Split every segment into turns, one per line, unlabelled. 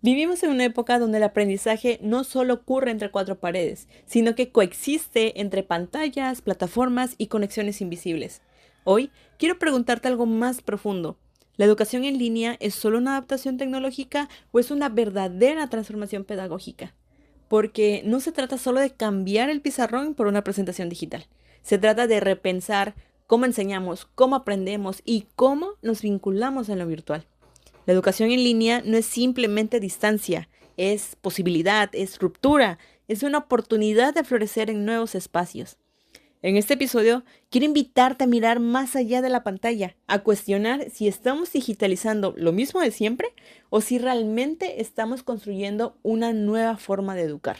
Vivimos en una época donde el aprendizaje no solo ocurre entre cuatro paredes, sino que coexiste entre pantallas, plataformas y conexiones invisibles. Hoy quiero preguntarte algo más profundo. ¿La educación en línea es solo una adaptación tecnológica o es una verdadera transformación pedagógica? Porque no se trata solo de cambiar el pizarrón por una presentación digital. Se trata de repensar cómo enseñamos, cómo aprendemos y cómo nos vinculamos en lo virtual. La educación en línea no es simplemente distancia, es posibilidad, es ruptura, es una oportunidad de florecer en nuevos espacios. En este episodio quiero invitarte a mirar más allá de la pantalla, a cuestionar si estamos digitalizando lo mismo de siempre o si realmente estamos construyendo una nueva forma de educar.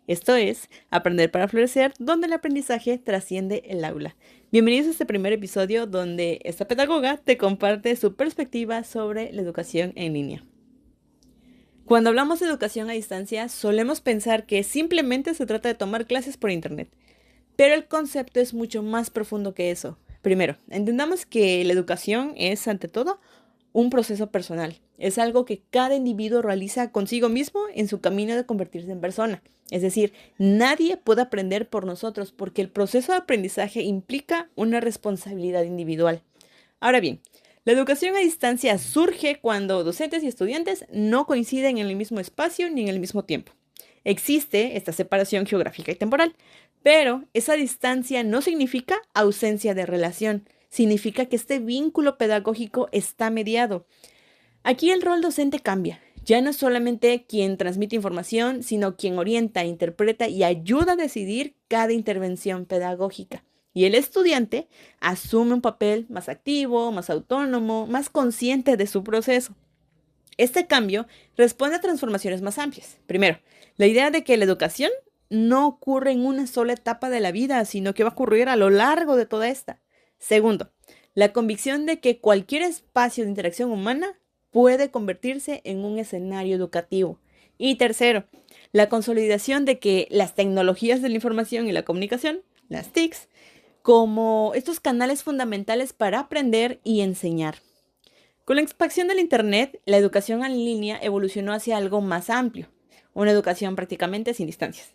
Esto es Aprender para Florecer, donde el aprendizaje trasciende el aula. Bienvenidos a este primer episodio donde esta pedagoga te comparte su perspectiva sobre la educación en línea. Cuando hablamos de educación a distancia, solemos pensar que simplemente se trata de tomar clases por internet, pero el concepto es mucho más profundo que eso. Primero, entendamos que la educación es, ante todo, un proceso personal. Es algo que cada individuo realiza consigo mismo en su camino de convertirse en persona. Es decir, nadie puede aprender por nosotros porque el proceso de aprendizaje implica una responsabilidad individual. Ahora bien, la educación a distancia surge cuando docentes y estudiantes no coinciden en el mismo espacio ni en el mismo tiempo. Existe esta separación geográfica y temporal, pero esa distancia no significa ausencia de relación, significa que este vínculo pedagógico está mediado. Aquí el rol docente cambia. Ya no es solamente quien transmite información, sino quien orienta, interpreta y ayuda a decidir cada intervención pedagógica. Y el estudiante asume un papel más activo, más autónomo, más consciente de su proceso. Este cambio responde a transformaciones más amplias. Primero, la idea de que la educación no ocurre en una sola etapa de la vida, sino que va a ocurrir a lo largo de toda esta. Segundo, la convicción de que cualquier espacio de interacción humana puede convertirse en un escenario educativo. Y tercero, la consolidación de que las tecnologías de la información y la comunicación, las TICs, como estos canales fundamentales para aprender y enseñar. Con la expansión del Internet, la educación en línea evolucionó hacia algo más amplio, una educación prácticamente sin distancias.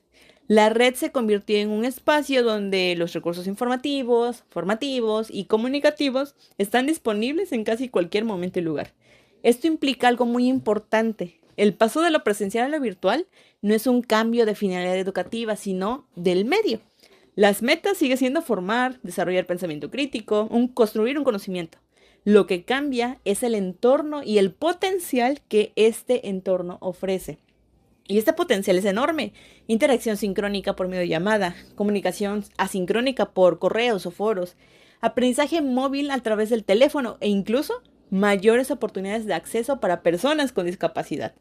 La red se convirtió en un espacio donde los recursos informativos, formativos y comunicativos están disponibles en casi cualquier momento y lugar. Esto implica algo muy importante. El paso de lo presencial a lo virtual no es un cambio de finalidad educativa, sino del medio. Las metas siguen siendo formar, desarrollar pensamiento crítico, construir un conocimiento. Lo que cambia es el entorno y el potencial que este entorno ofrece. Y este potencial es enorme. Interacción sincrónica por medio de llamada, comunicación asincrónica por correos o foros, aprendizaje móvil a través del teléfono e incluso mayores oportunidades de acceso para personas con discapacidad.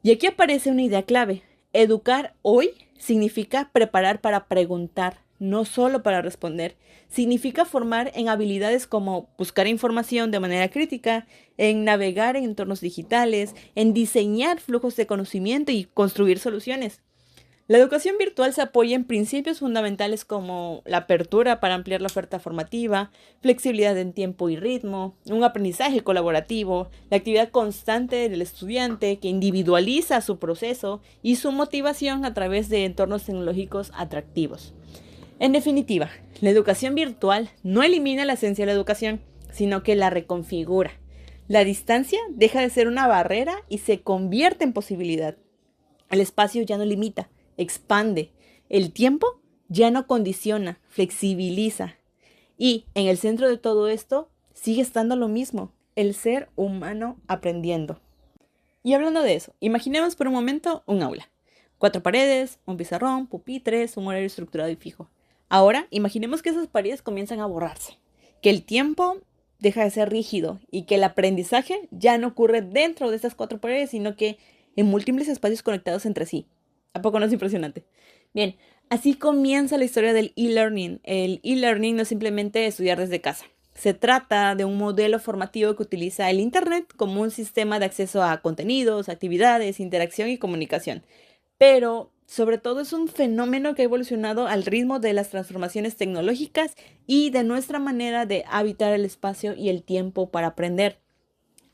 Y aquí aparece una idea clave. Educar hoy significa preparar para preguntar, no solo para responder. Significa formar en habilidades como buscar información de manera crítica, en navegar en entornos digitales, en diseñar flujos de conocimiento y construir soluciones. La educación virtual se apoya en principios fundamentales como la apertura para ampliar la oferta formativa, flexibilidad en tiempo y ritmo, un aprendizaje colaborativo, la actividad constante del estudiante que individualiza su proceso y su motivación a través de entornos tecnológicos atractivos. En definitiva, la educación virtual no elimina la esencia de la educación, sino que la reconfigura. La distancia deja de ser una barrera y se convierte en posibilidad. El espacio ya no limita, expande. El tiempo ya no condiciona, flexibiliza. Y en el centro de todo esto sigue estando lo mismo, el ser humano aprendiendo. Y hablando de eso, imaginemos por un momento un aula. 4 paredes, un pizarrón, pupitres, un horario estructurado y fijo. Ahora, imaginemos que esas paredes comienzan a borrarse, que el tiempo deja de ser rígido y que el aprendizaje ya no ocurre dentro de estas 4 paredes, sino que en múltiples espacios conectados entre sí. ¿A poco no es impresionante? Bien, así comienza la historia del e-learning. El e-learning no es simplemente estudiar desde casa. Se trata de un modelo formativo que utiliza el Internet como un sistema de acceso a contenidos, actividades, interacción y comunicación. Pero sobre todo es un fenómeno que ha evolucionado al ritmo de las transformaciones tecnológicas y de nuestra manera de habitar el espacio y el tiempo para aprender.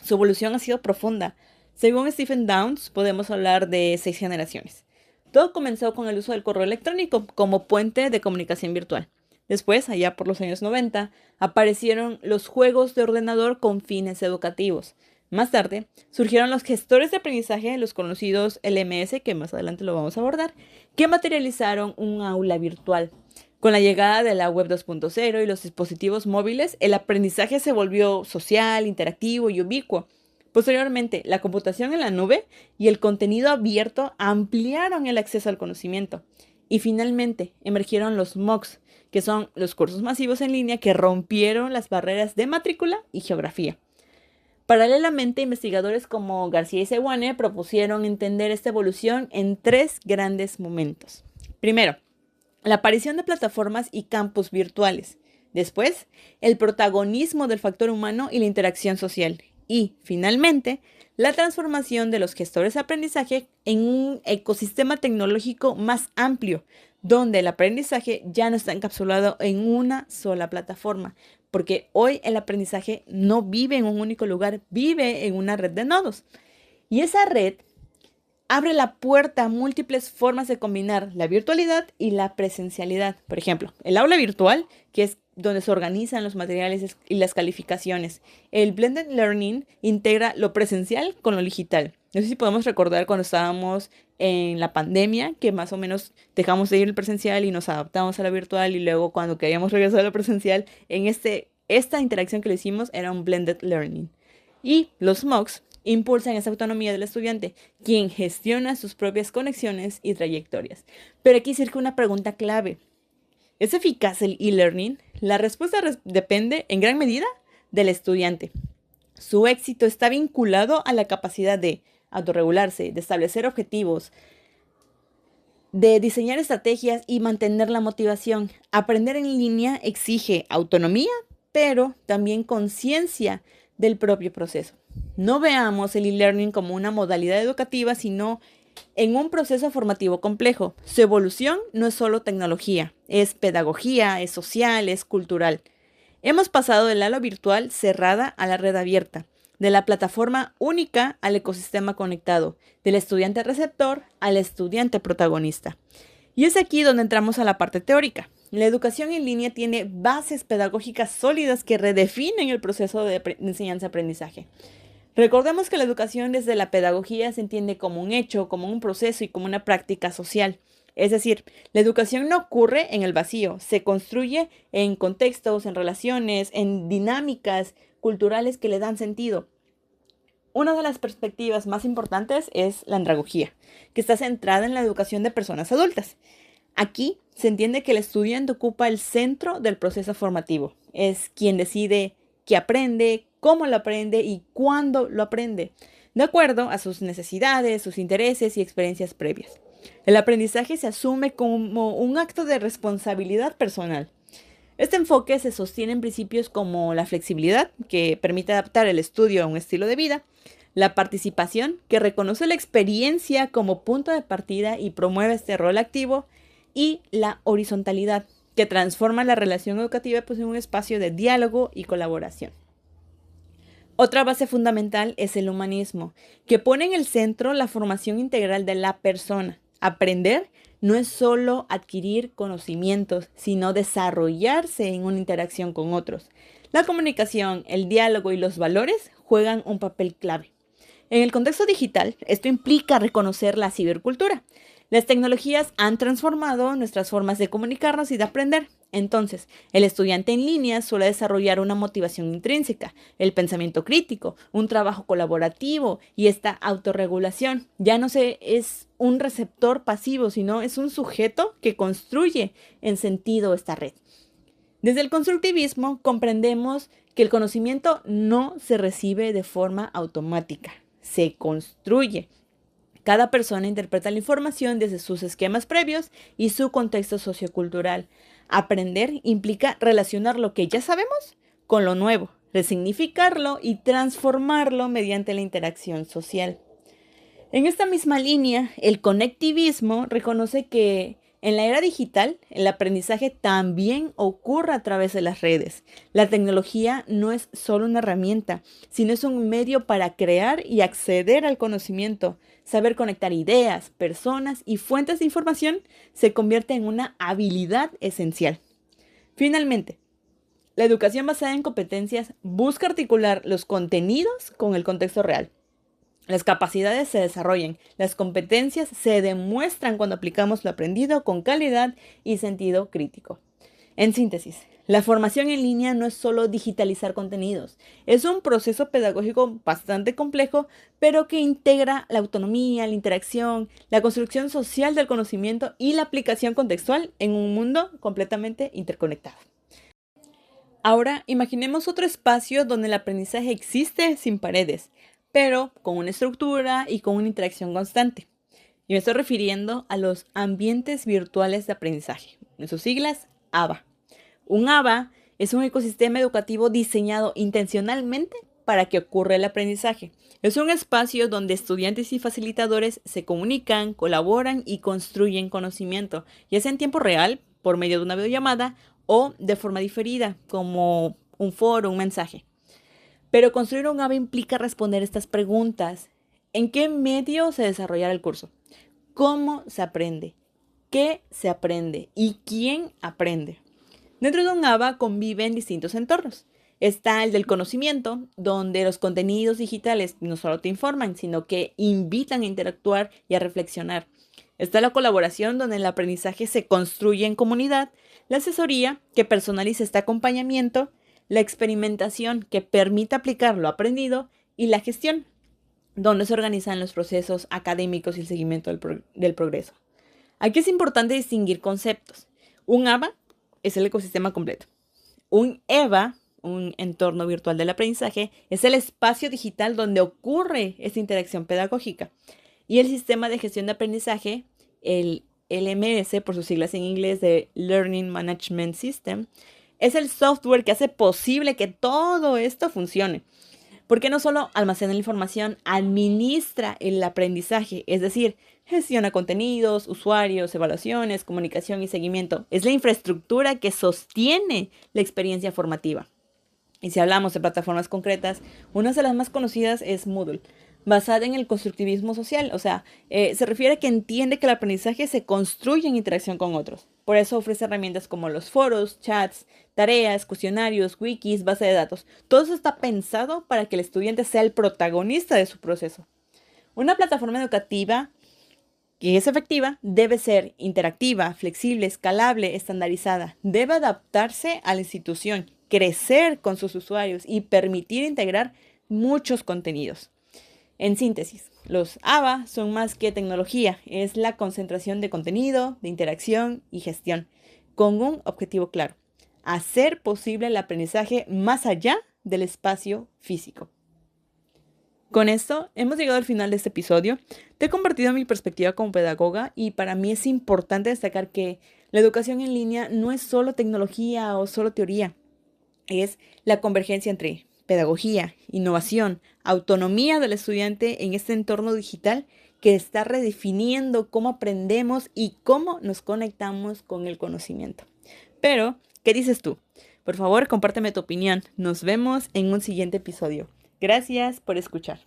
Su evolución ha sido profunda. Según Stephen Downes, podemos hablar de 6 generaciones. Todo comenzó con el uso del correo electrónico como puente de comunicación virtual. Después, allá por los años 90, aparecieron los juegos de ordenador con fines educativos. Más tarde, surgieron los gestores de aprendizaje, los conocidos LMS, que más adelante lo vamos a abordar, que materializaron un aula virtual. Con la llegada de la web 2.0 y los dispositivos móviles, el aprendizaje se volvió social, interactivo y ubicuo. Posteriormente, la computación en la nube y el contenido abierto ampliaron el acceso al conocimiento. Y finalmente, emergieron los MOOCs, que son los cursos masivos en línea que rompieron las barreras de matrícula y geografía. Paralelamente, investigadores como García y Seoane propusieron entender esta evolución en 3 grandes momentos. Primero, la aparición de plataformas y campus virtuales. Después, el protagonismo del factor humano y la interacción social. Y, finalmente, la transformación de los gestores de aprendizaje en un ecosistema tecnológico más amplio, donde el aprendizaje ya no está encapsulado en una sola plataforma, porque hoy el aprendizaje no vive en un único lugar, vive en una red de nodos. Y esa red abre la puerta a múltiples formas de combinar la virtualidad y la presencialidad. Por ejemplo, el aula virtual, que es donde se organizan los materiales y las calificaciones. El Blended Learning integra lo presencial con lo digital. No sé si podemos recordar cuando estábamos en la pandemia, que más o menos dejamos de ir al presencial y nos adaptamos a la virtual, y luego cuando queríamos regresar a lo presencial, esta interacción que le hicimos era un Blended Learning. Y los MOOCs impulsan esa autonomía del estudiante, quien gestiona sus propias conexiones y trayectorias. Pero aquí surge una pregunta clave. ¿Es eficaz el e-learning? La respuesta depende en gran medida del estudiante. Su éxito está vinculado a la capacidad de autorregularse, de establecer objetivos, de diseñar estrategias y mantener la motivación. Aprender en línea exige autonomía, pero también conciencia del propio proceso. No veamos el e-learning como una modalidad educativa, sino en un proceso formativo complejo. Su evolución no es solo tecnología, es pedagogía, es social, es cultural. Hemos pasado del aula virtual cerrada a la red abierta, de la plataforma única al ecosistema conectado, del estudiante receptor al estudiante protagonista. Y es aquí donde entramos a la parte teórica. La educación en línea tiene bases pedagógicas sólidas que redefinen el proceso de enseñanza-aprendizaje. Recordemos que la educación desde la pedagogía se entiende como un hecho, como un proceso y como una práctica social. Es decir, la educación no ocurre en el vacío, se construye en contextos, en relaciones, en dinámicas culturales que le dan sentido. Una de las perspectivas más importantes es la andragogía, que está centrada en la educación de personas adultas. Aquí se entiende que el estudiante ocupa el centro del proceso formativo. Es quien decide qué aprende, cómo lo aprende y cuándo lo aprende, de acuerdo a sus necesidades, sus intereses y experiencias previas. El aprendizaje se asume como un acto de responsabilidad personal. Este enfoque se sostiene en principios como la flexibilidad, que permite adaptar el estudio a un estilo de vida, la participación, que reconoce la experiencia como punto de partida y promueve este rol activo, y la horizontalidad, que transforma la relación educativa en un espacio de diálogo y colaboración. Otra base fundamental es el humanismo, que pone en el centro la formación integral de la persona. Aprender no es solo adquirir conocimientos, sino desarrollarse en una interacción con otros. La comunicación, el diálogo y los valores juegan un papel clave. En el contexto digital, esto implica reconocer la cibercultura. Las tecnologías han transformado nuestras formas de comunicarnos y de aprender. Entonces, el estudiante en línea suele desarrollar una motivación intrínseca, el pensamiento crítico, un trabajo colaborativo y esta autorregulación. Ya no es un receptor pasivo, sino es un sujeto que construye en sentido esta red. Desde el constructivismo comprendemos que el conocimiento no se recibe de forma automática, se construye. Cada persona interpreta la información desde sus esquemas previos y su contexto sociocultural. Aprender implica relacionar lo que ya sabemos con lo nuevo, resignificarlo y transformarlo mediante la interacción social. En esta misma línea, el conectivismo reconoce que En la era digital, el aprendizaje también ocurre a través de las redes. La tecnología no es solo una herramienta, sino es un medio para crear y acceder al conocimiento. Saber conectar ideas, personas y fuentes de información se convierte en una habilidad esencial. Finalmente, la educación basada en competencias busca articular los contenidos con el contexto real. Las capacidades se desarrollan, las competencias se demuestran cuando aplicamos lo aprendido con calidad y sentido crítico. En síntesis, la formación en línea no es solo digitalizar contenidos, es un proceso pedagógico bastante complejo, pero que integra la autonomía, la interacción, la construcción social del conocimiento y la aplicación contextual en un mundo completamente interconectado. Ahora, imaginemos otro espacio donde el aprendizaje existe sin paredes, pero con una estructura y con una interacción constante. Y me estoy refiriendo a los ambientes virtuales de aprendizaje, en sus siglas ABA. Un ABA es un ecosistema educativo diseñado intencionalmente para que ocurra el aprendizaje. Es un espacio donde estudiantes y facilitadores se comunican, colaboran y construyen conocimiento, ya sea en tiempo real, por medio de una videollamada, o de forma diferida, como un foro, un mensaje. Pero construir un ABA implica responder estas preguntas. ¿En qué medio se desarrollará el curso? ¿Cómo se aprende? ¿Qué se aprende? ¿Y quién aprende? Dentro de un ABA conviven distintos entornos. Está el del conocimiento, donde los contenidos digitales no solo te informan, sino que invitan a interactuar y a reflexionar. Está la colaboración, donde el aprendizaje se construye en comunidad, la asesoría, que personaliza este acompañamiento, la experimentación, que permite aplicar lo aprendido, y la gestión, donde se organizan los procesos académicos y el seguimiento del progreso. Aquí es importante distinguir conceptos. Un ABA es el ecosistema completo. Un EVA, un entorno virtual del aprendizaje, es el espacio digital donde ocurre esta interacción pedagógica. Y el sistema de gestión de aprendizaje, el LMS, por sus siglas en inglés de Learning Management System, es el software que hace posible que todo esto funcione. Porque no solo almacena la información, administra el aprendizaje, es decir, gestiona contenidos, usuarios, evaluaciones, comunicación y seguimiento. Es la infraestructura que sostiene la experiencia formativa. Y si hablamos de plataformas concretas, una de las más conocidas es Moodle, basada en el constructivismo social. O sea, se refiere a que entiende que el aprendizaje se construye en interacción con otros. Por eso ofrece herramientas como los foros, chats, tareas, cuestionarios, wikis, base de datos. Todo eso está pensado para que el estudiante sea el protagonista de su proceso. Una plataforma educativa que es efectiva debe ser interactiva, flexible, escalable, estandarizada. Debe adaptarse a la institución, crecer con sus usuarios y permitir integrar muchos contenidos. En síntesis, los ABA son más que tecnología, es la concentración de contenido, de interacción y gestión, con un objetivo claro: hacer posible el aprendizaje más allá del espacio físico. Con esto hemos llegado al final de este episodio. Te he compartido mi perspectiva como pedagoga y para mí es importante destacar que la educación en línea no es solo tecnología o solo teoría, es la convergencia entre pedagogía, innovación, autonomía del estudiante en este entorno digital que está redefiniendo cómo aprendemos y cómo nos conectamos con el conocimiento. Pero, ¿qué dices tú? Por favor, compárteme tu opinión. Nos vemos en un siguiente episodio. Gracias por escuchar.